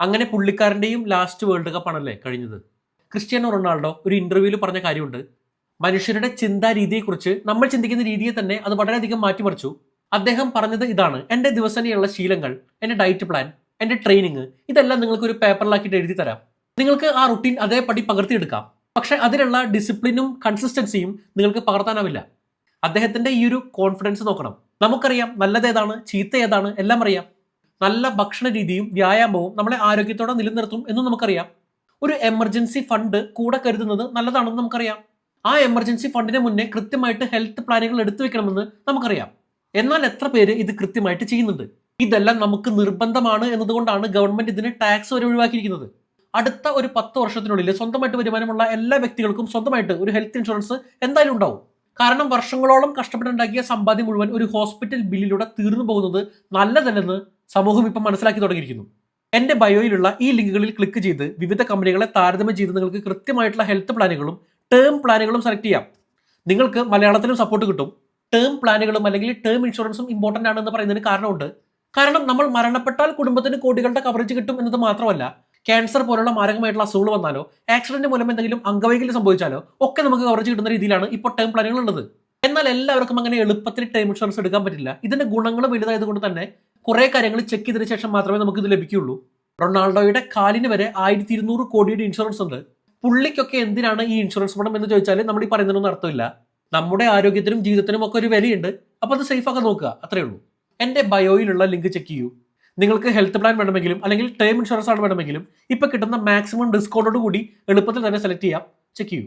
അങ്ങനെ പുള്ളിക്കാരൻ്റെയും last world cup ആണല്ലേ കഴിഞ്ഞത്. ക്രിസ്ത്യാനോ റൊണാൾഡോ ഒരു ഇന്റർവ്യൂവിൽ പറഞ്ഞ കാര്യമുണ്ട്, മനുഷ്യരുടെ ചിന്താ രീതിയെക്കുറിച്ച് നമ്മൾ ചിന്തിക്കുന്ന രീതിയെ തന്നെ അത് വളരെയധികം മാറ്റിമറിച്ചു. അദ്ദേഹം പറഞ്ഞത് ഇതാണ്: എൻ്റെ ദിവസേനയുള്ള ശീലങ്ങൾ, എൻ്റെ ഡയറ്റ് പ്ലാൻ, എൻ്റെ ട്രെയിനിങ്, ഇതെല്ലാം നിങ്ങൾക്ക് ഒരു പേപ്പറിലാക്കിയിട്ട് എഴുതി തരാം. നിങ്ങൾക്ക് ആ റുട്ടീൻ അതേപടി പകർത്തിയെടുക്കാം. പക്ഷെ അതിലുള്ള ഡിസിപ്ലിനും കൺസിസ്റ്റൻസിയും നിങ്ങൾക്ക് പകർത്താനാവില്ല. അദ്ദേഹത്തിന്റെ ഈ ഒരു കോൺഫിഡൻസ് നോക്കണം. നമുക്കറിയാം നല്ലതേതാണ് ചീത്ത ഏതാണ് എല്ലാം അറിയാം. നല്ല ഭക്ഷണ രീതിയും വ്യായാമവും നമ്മളെ ആരോഗ്യത്തോടെ നിലനിർത്തും എന്നും നമുക്കറിയാം. ഒരു എമർജൻസി ഫണ്ട് കൂടെ കരുതുന്നത് നല്ലതാണെന്ന് നമുക്കറിയാം. ആ എമർജൻസി ഫണ്ടിന് മുന്നേ കൃത്യമായിട്ട് ഹെൽത്ത് പ്ലാനുകൾ എടുത്തു വെക്കണമെന്ന് നമുക്കറിയാം. എന്നാൽ എത്ര പേര് ഇത് കൃത്യമായിട്ട് ചെയ്യുന്നുണ്ട്? ഇതെല്ലാം നമുക്ക് നിർബന്ധമാണ് എന്നതുകൊണ്ടാണ് ഗവൺമെന്റ് ഇതിന് ടാക്സ് വരെ ഒഴിവാക്കിയിരിക്കുന്നത്. അടുത്ത ഒരു 10 വർഷത്തിനുള്ളിൽ സ്വന്തമായിട്ട് വരുമാനമുള്ള എല്ലാ വ്യക്തികൾക്കും സ്വന്തമായിട്ട് ഒരു ഹെൽത്ത് ഇൻഷുറൻസ് എന്തായാലും ഉണ്ടാവും. കാരണം വർഷങ്ങളോളം കഷ്ടപ്പെട്ടുണ്ടാക്കിയ സമ്പാദ്യം മുഴുവൻ ഒരു ഹോസ്പിറ്റൽ ബില്ലിലൂടെ തീർന്നു പോകുന്നത് നല്ലതല്ലെന്ന് സമൂഹം ഇപ്പം മനസ്സിലാക്കി തുടങ്ങിയിരിക്കുന്നു. എന്റെ ബയോയിലുള്ള ഈ ലിങ്കുകളിൽ ക്ലിക്ക് ചെയ്ത് വിവിധ കമ്പനികളെ താരതമ്യം ചെയ്ത് നിങ്ങൾക്ക് കൃത്യമായിട്ടുള്ള ഹെൽത്ത് പ്ലാനുകളും ടേം പ്ലാനുകളും സെലക്ട് ചെയ്യാം. നിങ്ങൾക്ക് മലയാളത്തിലും സപ്പോർട്ട് കിട്ടും. ടേം പ്ലാനുകളും അല്ലെങ്കിൽ ടേം ഇൻഷുറൻസും ഇമ്പോർട്ടൻ്റ് ആണെന്ന് പറയുന്നതിന് കാരണമുണ്ട്. കാരണം നമ്മൾ മരണപ്പെട്ടാൽ കുടുംബത്തിന് കോടികളുടെ കവറേജ് കിട്ടും എന്നത് മാത്രമല്ല, ക്യാൻസർ പോലുള്ള മാരകമായിട്ടുള്ള അസുഖങ്ങൾ വന്നാലോ ആക്സിഡന്റ് മൂലം എന്തെങ്കിലും അംഗവൈകല്യം സംഭവിച്ചാലോ ഒക്കെ നമുക്ക് കവറേജ് കിട്ടുന്ന രീതിയിലാണ് ഇപ്പോൾ ടേം പ്ലാനുകൾ ഉള്ളത്. എന്നാൽ എല്ലാവർക്കും അങ്ങനെ എളുപ്പത്തിൽ ടേം ഇൻഷുറൻസ് എടുക്കാൻ പറ്റില്ല. ഇതിന്റെ ഗുണങ്ങൾ വലുതായതുകൊണ്ട് തന്നെ കുറെ കാര്യങ്ങൾ ചെക്ക് ചെയ്തതിനു ശേഷം മാത്രമേ നമുക്ക് ഇത് ലഭിക്കുകയുള്ളൂ. റൊണാൾഡോയുടെ കാലിന് വരെ 1200 കോടിയുടെ ഇൻഷുറൻസ് ഉണ്ട്. പുള്ളിക്കൊക്കെ എന്തിനാണ് ഈ ഇൻഷുറൻസ് പണം എന്ന് ചോദിച്ചാൽ നമ്മൾ ഈ പറയുന്നതിനൊന്നും അർത്ഥമില്ല. നമ്മുടെ ആരോഗ്യത്തിനും ജീവിതത്തിനും ഒക്കെ ഒരു വിലയുണ്ട്. അപ്പോൾ അത് സേഫ് ആക്കാൻ നോക്കുക, അത്രേ ഉള്ളൂ. എന്റെ ബയോയിലുള്ള ലിങ്ക് ചെക്ക് ചെയ്യൂ. നിങ്ങൾക്ക് ഹെൽത്ത് പ്ലാൻ വേണമെങ്കിലും അല്ലെങ്കിൽ ടേം ഇൻഷുറൻസ് ആണ് വേണമെങ്കിലും ഇപ്പൊ കിട്ടുന്ന മാക്സിമം ഡിസ്കൗണ്ടോട് കൂടി എളുപ്പത്തിൽ തന്നെ സെലക്ട് ചെയ്യാം. ചെക്ക് ചെയ്യൂ.